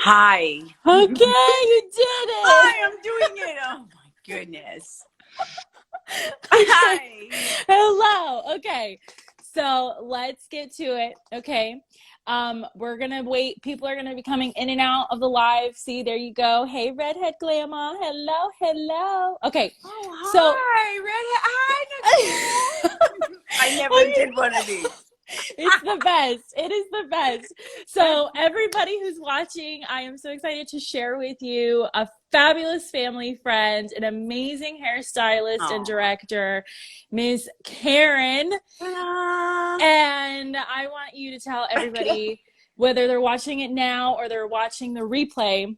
Hi. Okay, you did it. Hi, I'm doing it. Oh my goodness. Okay. Hi. Hello. Okay. So let's get to it. Okay. We're gonna wait. People are gonna be coming in and out of the live. See, there you go. Hey, Redhead Glamour. Hello, hello. Okay. Oh, So hi, Redhead. Hi, Nicole. I never did one of these. it's the best. It is the best. So, everybody who's watching, I am so excited to share with you a fabulous family friend, an amazing hairstylist and Oh. director, Miss Karen. And I want you to tell everybody, whether they're watching it now or they're watching the replay,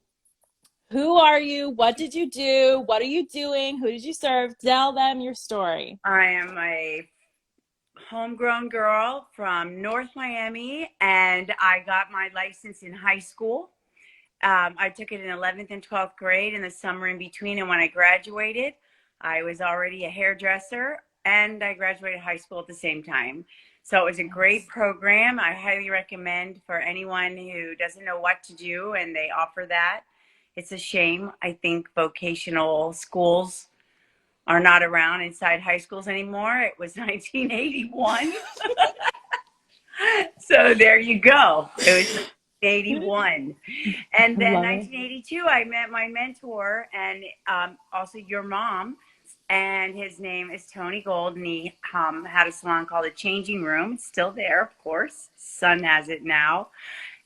who are you? What did you do? What are you doing? Who did you serve? Tell them your story. I am a homegrown girl from North Miami, and I got my license in high school. I took it in 11th and 12th grade and the summer in between. And when I graduated, I was already a hairdresser and I graduated high school at the same time. So it was a great program. I highly recommend for anyone who doesn't know what to do and they offer that. It's a shame. I think vocational schools are not around inside high schools anymore. It was 1981. So there you go. It was 81. And then 1982, I met my mentor and also your mom. And his name is Tony Gold. And he had a salon called The Changing Room. It's still there, of course. Son has it now.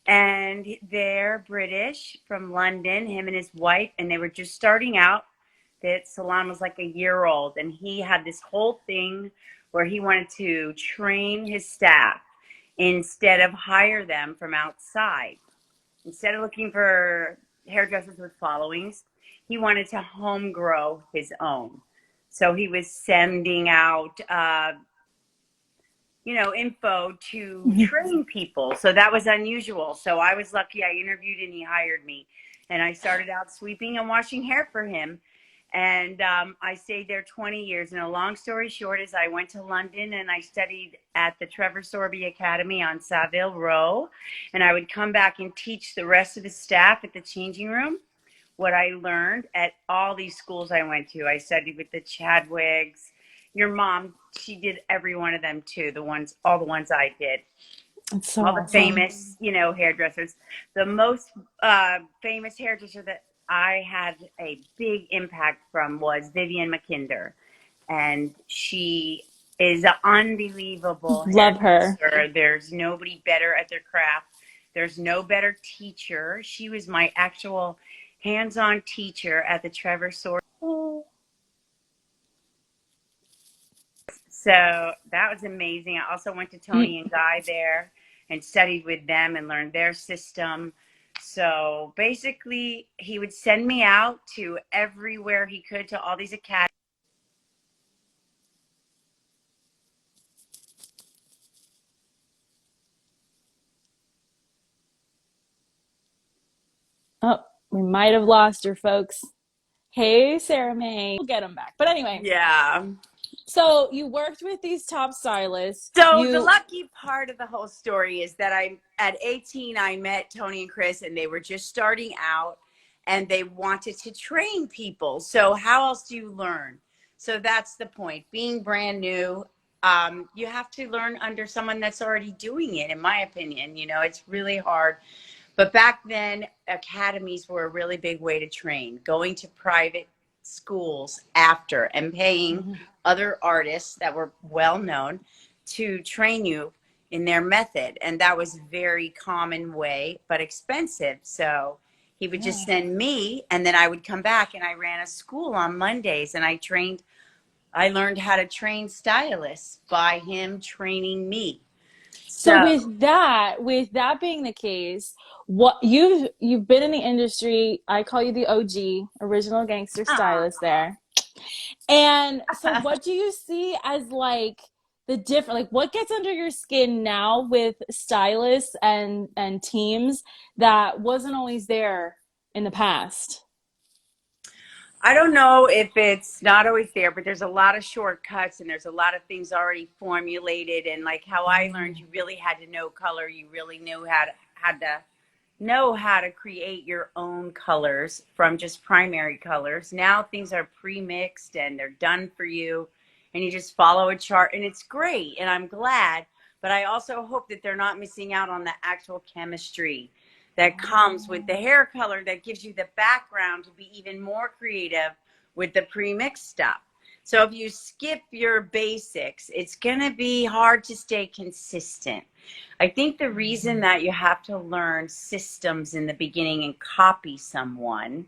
And they're British from London, him and his wife. And they were just starting out. That salon was like a year old. And he had this whole thing where he wanted to train his staff instead of hire them from outside. Instead of looking for hairdressers with followings, he wanted to home grow his own. So he was sending out, info to train people. So that was unusual. So I was lucky. I interviewed and he hired me. And I started out sweeping and washing hair for him. And I stayed there 20 years. And a long story short is I went to London and I studied at the Trevor Sorbie Academy on Savile Row. And I would come back and teach the rest of the staff at the changing room what I learned at all these schools I went to. I studied with the Chadwicks. Your mom, she did every one of them too. All the ones I did. That's so all the awesome. famous, hairdressers. The most famous hairdresser that I had a big impact from was Vivian McKinder. And she is an unbelievable Love her. hairdresser. There's nobody better at their craft. There's no better teacher. She was my actual hands-on teacher at the Trevor Sorbie. So that was amazing. I also went to Tony and Guy there and studied with them and learned their system. So basically, he would send me out to everywhere he could, to all these academies. Oh, we might have lost her, folks. Hey, Sarah May. We'll get them back. But anyway. Yeah. So you worked with these top stylists. So the lucky part of the whole story is that at 18, I met Tony and Chris, and they were just starting out, and they wanted to train people. So how else do you learn? So that's the point. Being brand new, you have to learn under someone that's already doing it, in my opinion. It's really hard. But back then, academies were a really big way to train. Going to private schools after and paying other artists that were well known to train you in their method. And that was a very common way, but expensive. So he would just send me, and then I would come back, and I ran a school on Mondays, and I learned how to train stylists by him training me. So with that being the case, what you've been in the industry, I call you the OG, original gangster stylist there. And so what do you see as like the different, like what gets under your skin now with stylists and teams that wasn't always there in the past? I don't know if it's not always there, but there's a lot of shortcuts and there's a lot of things already formulated. And like how I learned, you really had to know color. You really knew how to know how to create your own colors from just primary colors. Now things are pre-mixed and they're done for you, and you just follow a chart, and it's great, and I'm glad. But I also hope that they're not missing out on the actual chemistry that comes with the hair color that gives you the background to be even more creative with the pre-mixed stuff. So if you skip your basics, it's going to be hard to stay consistent. I think the reason that you have to learn systems in the beginning and copy someone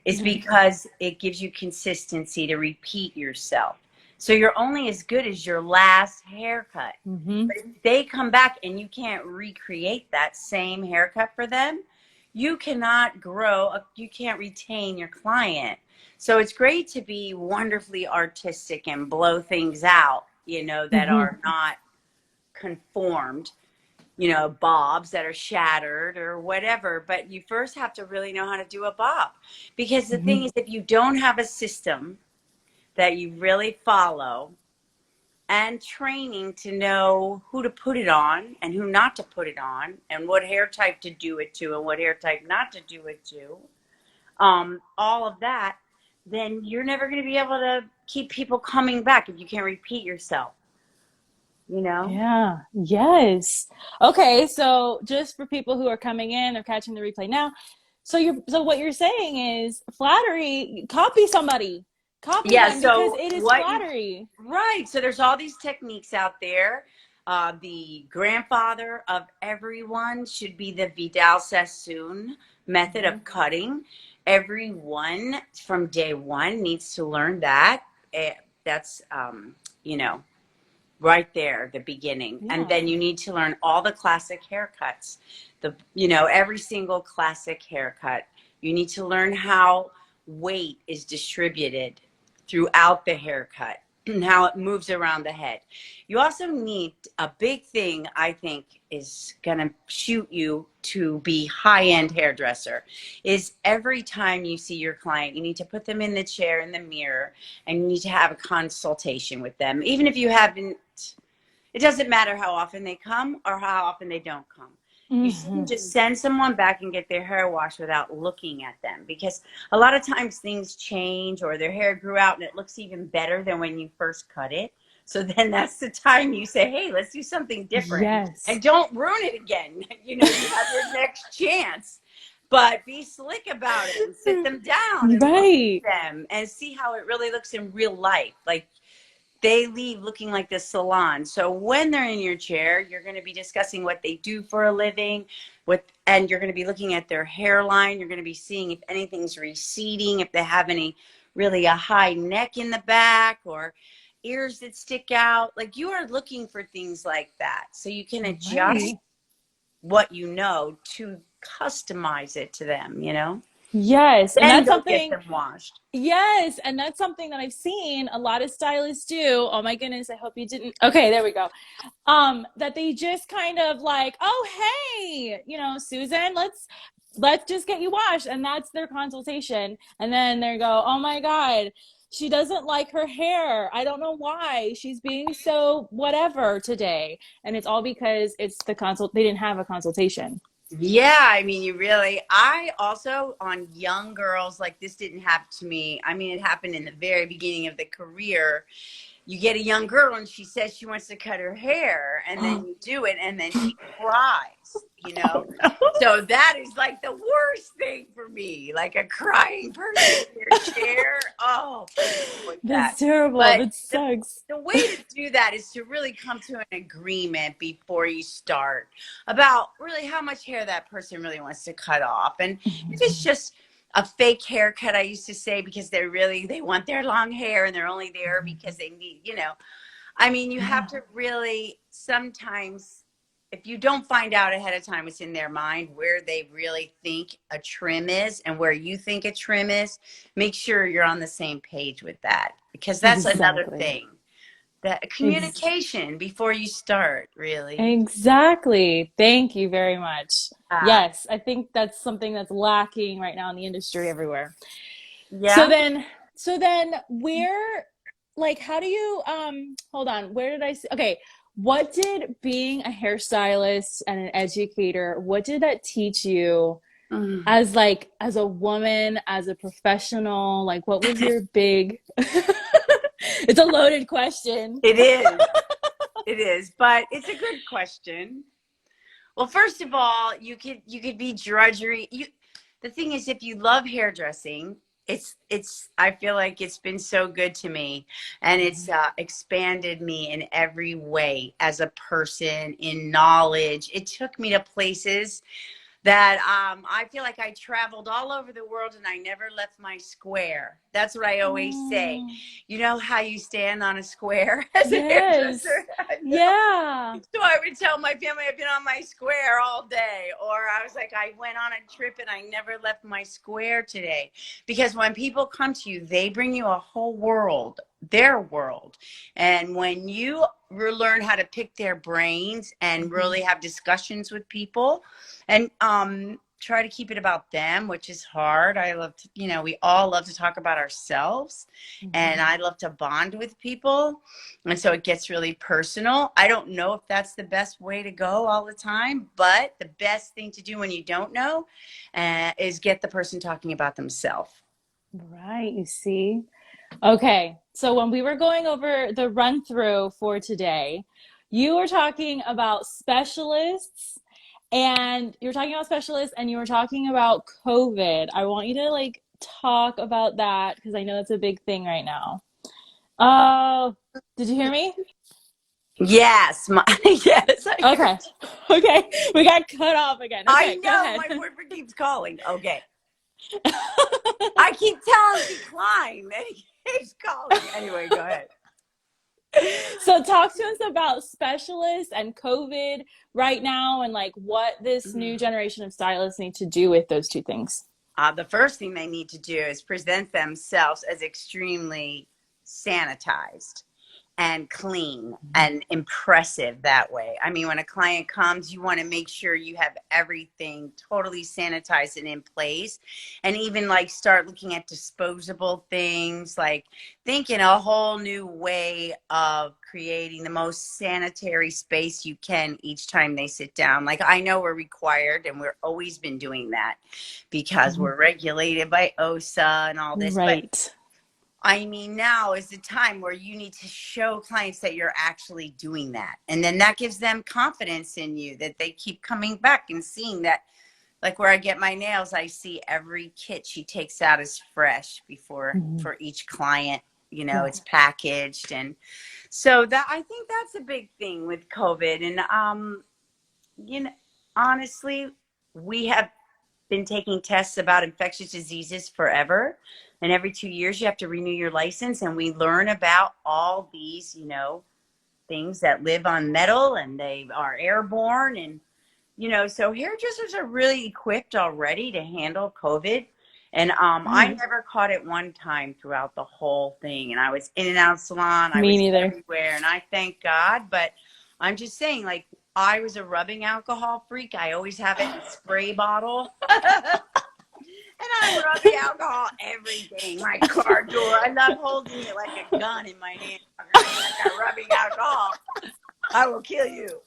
is because it gives you consistency to repeat yourself. So you're only as good as your last haircut. Mm-hmm. But if they come back and you can't recreate that same haircut for them, you cannot grow, you can't retain your client. So it's great to be wonderfully artistic and blow things out, you know, that are not conformed, you know, bobs that are shattered or whatever. But you first have to really know how to do a bob. Because the thing is, if you don't have a system that you really follow and training to know who to put it on and who not to put it on and what hair type to do it to and what hair type not to do it to, all of that, then you're never going to be able to keep people coming back if you can't repeat yourself, you know? Yeah. Yes. Okay. So just for people who are coming in or catching the replay now, so what you're saying is flattery, copy somebody, copy Yeah, them because so it is what you, flattery. right. So there's all these techniques out there. The grandfather of everyone should be the Vidal Sassoon method of cutting. Everyone from day one needs to learn that. That's, you know, right there, the beginning. Yeah. And then you need to learn all the classic haircuts, you know, every single classic haircut. You need to learn how weight is distributed throughout the haircut and how it moves around the head. You also need a big thing, I think, is going to shoot you to be high-end hairdresser is every time you see your client, you need to put them in the chair in the mirror and you need to have a consultation with them. Even if you haven't, it doesn't matter how often they come or how often they don't come. You shouldn't just send someone back and get their hair washed without looking at them, because a lot of times things change or their hair grew out and it looks even better than when you first cut it. So then that's the time you say, hey, let's do something different. Yes. And don't ruin it again. You know, you have your next chance. But be slick about it and sit them down and look at them and see how it really looks in real life. Like, they leave looking like the salon. So when they're in your chair, you're going to be discussing what they do for a living, and you're going to be looking at their hairline. You're going to be seeing if anything's receding, if they have any really a high neck in the back or ears that stick out. Like, you are looking for things like that. So you can adjust what you know to customize it to them, you know? Yes. And Then that's go get something. them washed. Yes, and that's something that I've seen a lot of stylists do. Oh my goodness, I hope you didn't. Okay, there we go. That they just kind of like, oh hey, you know, Susan, let's just get you washed, and that's their consultation. And then they go, oh my God, she doesn't like her hair. I don't know why she's being so whatever today, and it's all because it's the consult. They didn't have a consultation. Yeah, I mean, I also, on young girls, like, this didn't happen to me. I mean, it happened in the very beginning of the career. You get a young girl and she says she wants to cut her hair, and then you do it, and then she cries, you know? Oh, no. So that is like the worst thing for me, like a crying person in your chair. Oh, with That's that. terrible. But That sucks. the way to do that is to really come to an agreement before you start about really how much hair that person really wants to cut off. And if it's just a fake haircut, I used to say, because they want their long hair and they're only there because they need, you know, I mean, you have to really sometimes, if you don't find out ahead of time what's in their mind, where they really think a trim is and where you think a trim is, make sure you're on the same page with that, because that's another thing. That communication before you start, really. Exactly. Thank you very much. Ah, Yes, I think that's something that's lacking right now in the industry everywhere. So yeah. then, so then where, like, how do you, hold on, where did I see? Okay. what did being a hairstylist and an educator, what did that teach you Mm. as like as a woman, as a professional? Like what was your big It's a loaded question. It is. It is, but it's a good question. Well, first of all, you could be drudgery. The thing is, if you love hairdressing, it's I feel like it's been so good to me, and it's expanded me in every way as a person, in knowledge. It took me to places that I feel like I traveled all over the world and I never left my square. That's what I always say. Oh, You know how you stand on a square as a yes. hairdresser? I know. Yeah. So I would tell my family I've been on my square all day. Or I was like, I went on a trip and I never left my square today. Because when people come to you, they bring you a whole world, their world. And when you learn how to pick their brains and really have discussions with people and try to keep it about them, which is hard. I love to, we all love to talk about ourselves, and I love to bond with people. And so it gets really personal. I don't know if that's the best way to go all the time, but the best thing to do when you don't know is get the person talking about themselves. Right, you see. Okay, so when we were going over the run through for today, you were talking about specialists and you were talking about specialists and you were talking about COVID. I want you to like talk about that because I know that's a big thing right now. Oh, did you hear me? Yes, yes, I hear. Okay. Okay. We got cut off again. I Okay, go know ahead. my boyfriend keeps calling. Okay. I keep telling him decline, and he keeps calling. Anyway, go ahead. So talk to us about specialists and COVID right now and like what this new generation of stylists need to do with those two things. The first thing they need to do is present themselves as extremely sanitized and clean and impressive that way. I mean, when a client comes, you want to make sure you have everything totally sanitized and in place. And even like start looking at disposable things, like thinking a whole new way of creating the most sanitary space you can each time they sit down. Like I know we're required and we've always been doing that because we're regulated by OSA and all this, but Right. I mean, now is the time where you need to show clients that you're actually doing that. And then that gives them confidence in you, that they keep coming back and seeing that, like where I get my nails, I see every kit she takes out is fresh before for each client, it's packaged. And so that, I think that's a big thing with COVID. And, honestly, we have been taking tests about infectious diseases forever. And every 2 years, you have to renew your license. And we learn about all these, things that live on metal and they are airborne. And, so hairdressers are really equipped already to handle COVID. And I never caught it one time throughout the whole thing. And I was in and out of salon. I Me was neither. everywhere. And I thank God. But I'm just saying, like, I was a rubbing alcohol freak. I always have it in a spray bottle. And I'm rubbing alcohol every day. My car door. I love holding it like a gun in my hand. Like I'm rubbing alcohol. I will kill you.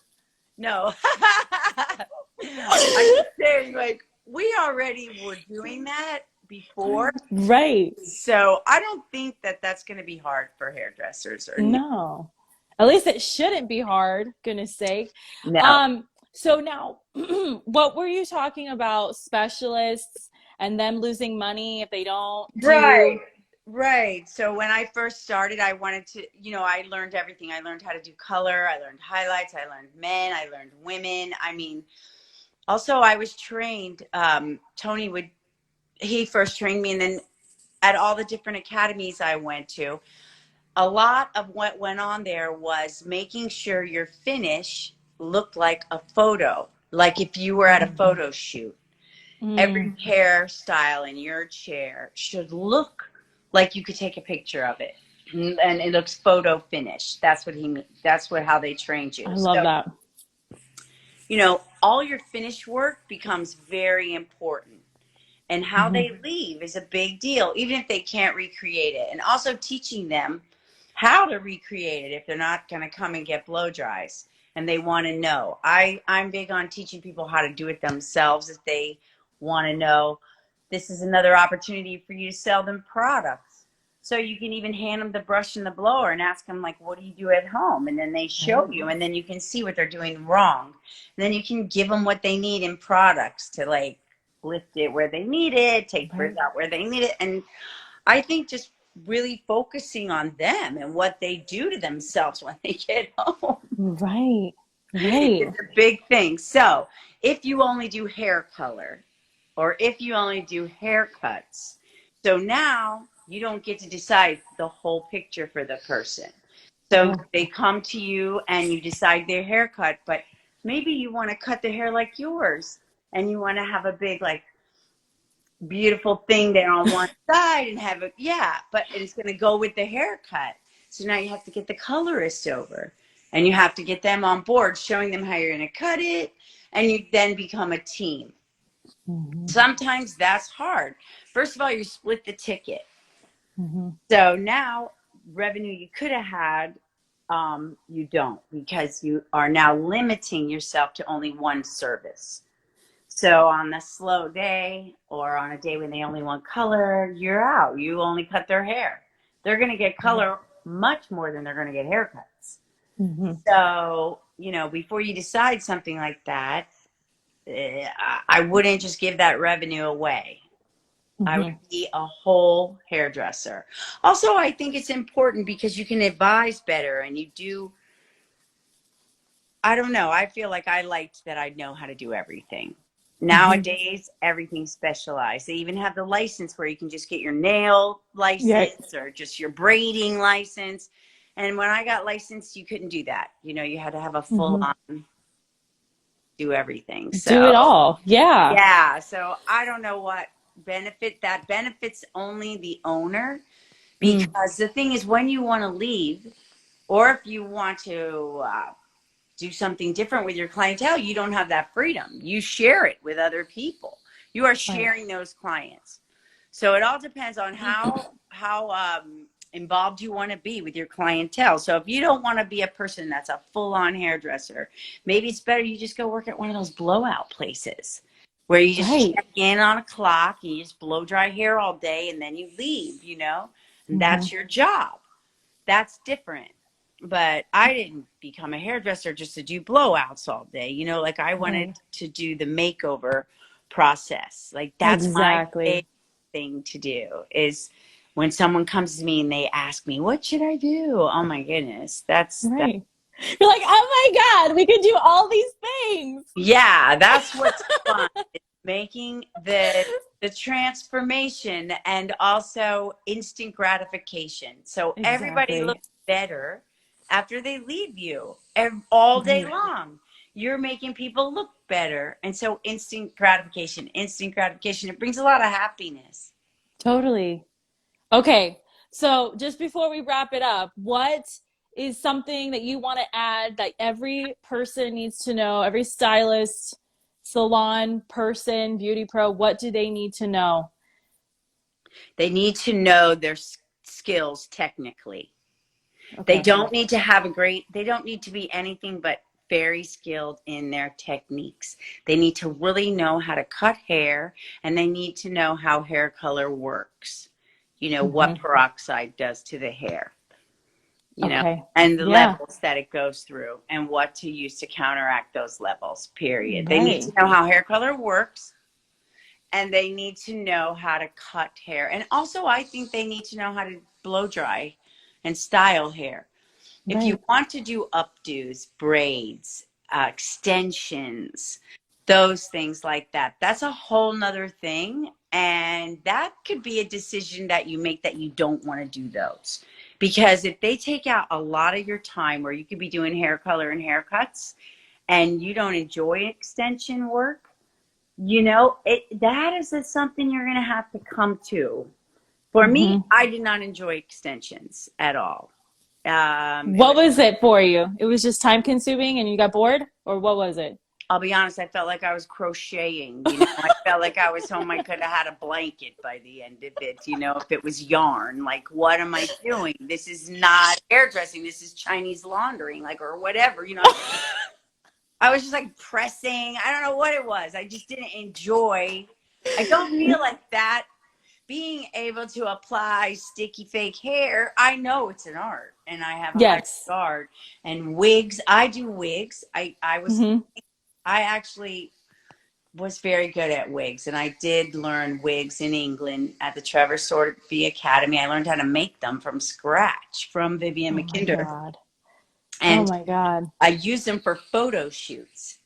No. I'm just saying, like, we already were doing that before. Right. So I don't think that that's going to be hard for hairdressers or No. At least it shouldn't be hard, goodness sake. no. So now what were you talking about specialists and them losing money if they don't do Right. So when I first started, I wanted to, I learned everything. I learned how to do color. I learned highlights. I learned men. I learned women. I mean, also I was trained. He first trained me. And then at all the different academies I went to, a lot of what went on there was making sure your finish looked like a photo. Like if you were at a photo shoot, every hairstyle in your chair should look like you could take a picture of it, and it looks photo finished. That's what how they trained you. I love that. All your finish work becomes very important, and how they leave is a big deal, even if they can't recreate it. And also teaching them how to recreate it if they're not going to come and get blow dries and they want to know. I'm big on teaching people how to do it themselves if they want to know. This is another opportunity for you to sell them products. So you can even hand them the brush and the blower and ask them, like, what do you do at home? And then they show you, and then you can see what they're doing wrong. And then you can give them what they need in products to, like, lift it where they need it, take frizz out where they need it. And I think just really focusing on them and what they do to themselves when they get home. Right. It's a big thing. So if you only do hair color or if you only do haircuts, so now you don't get to decide the whole picture for the person. So they come to you and you decide their haircut, but maybe you want to cut the hair like yours and you want to have a big, like, beautiful thing there on one side and have it, but it's going to go with the haircut. So now you have to get the colorist over and you have to get them on board, showing them how you're going to cut it, and you then become a team. Sometimes that's hard. First of all, you split the ticket. So now revenue you could have had, you don't, because you are now limiting yourself to only one service. So on a slow day or on a day when they only want color, you're out. You only cut their hair. They're going to get color much more than they're going to get haircuts. So, you know, before you decide something like that, I wouldn't just give that revenue away. I would be a whole hairdresser. Also, I think it's important because you can advise better and you do. I don't know. I feel like I liked that I know how to do everything. Nowadays, everything's specialized. They even have the license where you can just get your nail license or just your braiding license. And when I got licensed, you couldn't do that. You know, you had to have a full on do everything. So, do it all. Yeah. Yeah. So I don't know what benefit that benefits only the owner, because the thing is, when you want to leave or if you want to do something different with your clientele, you don't have that freedom. You share it with other people. You are sharing those clients. So it all depends on how involved you want to be with your clientele. So if you don't want to be a person that's a full-on hairdresser, maybe it's better you just go work at one of those blowout places where you just check in on a clock and you just blow dry hair all day and then you leave, you know, and that's your job. That's different. But I didn't become a hairdresser just to do blowouts all day. You know, like I wanted to do the makeover process. Like that's my big thing to do is when someone comes to me and they ask me, what should I do? Oh my goodness. That's You're like, oh my God, we could do all these things. Yeah, that's what's fun. It's making the transformation and also instant gratification. So everybody looks better after they leave you all day long. You're making people look better. And so instant gratification, it brings a lot of happiness. Totally. Okay. So just before we wrap it up, what is something that you want to add that every person needs to know, every stylist, salon person, beauty pro, what do they need to know? They need to know their skills technically. They don't need to have they don't need to be anything but very skilled in their techniques. They need to really know how to cut hair, and they need to know how hair color works. You know, what peroxide does to the hair, you know, and the levels that it goes through and what to use to counteract those levels, period. They need to know how hair color works, and they need to know how to cut hair. And also, I think they need to know how to blow dry and style hair. If you want to do updos, braids, extensions, those things like that, that's a whole nother thing. And that could be a decision that you make that you don't want to do those. Because if they take out a lot of your time where you could be doing hair color and haircuts and you don't enjoy extension work, you know, that is something you're going to have to come to. For me, I did not enjoy extensions at all. What was it for you? It was just time consuming and you got bored, or what was it? I'll be honest, I felt like I was crocheting, you know. I felt like I was home. I could have had a blanket by the end of it, you know, if it was yarn. Like, what am I doing? This is not hairdressing. This is Chinese laundering, like, or whatever, you know. I was just like pressing. I don't know what it was. I just didn't enjoy. I don't feel like that. Being able to apply sticky fake hair, I know it's an art, and I have a high regard. And wigs, I do wigs. I actually was very good at wigs, and I did learn wigs in England at the Trevor Sotheby Academy. I learned how to make them from scratch from Vivian McKinder. God. And oh my God. I use them for photo shoots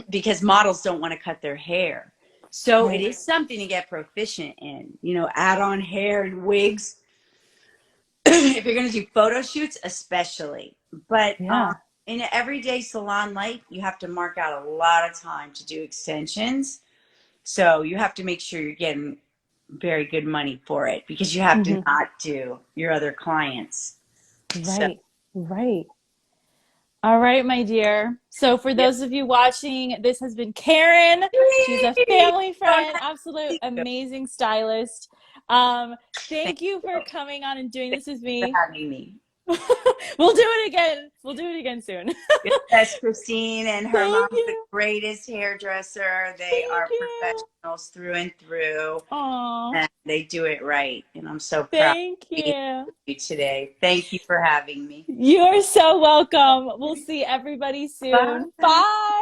because models don't want to cut their hair. So it is something to get proficient in, you know, add on hair and wigs. If you're going to do photo shoots, especially. But in an everyday salon life, you have to mark out a lot of time to do extensions. So you have to make sure you're getting very good money for it, because you have to not do your other clients. Right. All right, my dear. So for those of you watching, this has been Karen. She's a family friend, absolute amazing stylist. Thank you for coming on and doing this with me. Thank you for having me. We'll do it again. We'll do it again soon. Yes, Krystine and her mom's the greatest hairdresser. They are professionals through and through. Aww. And they do it right. And I'm so proud of you today. Thank you for having me. You're so welcome. We'll see everybody soon. Bye.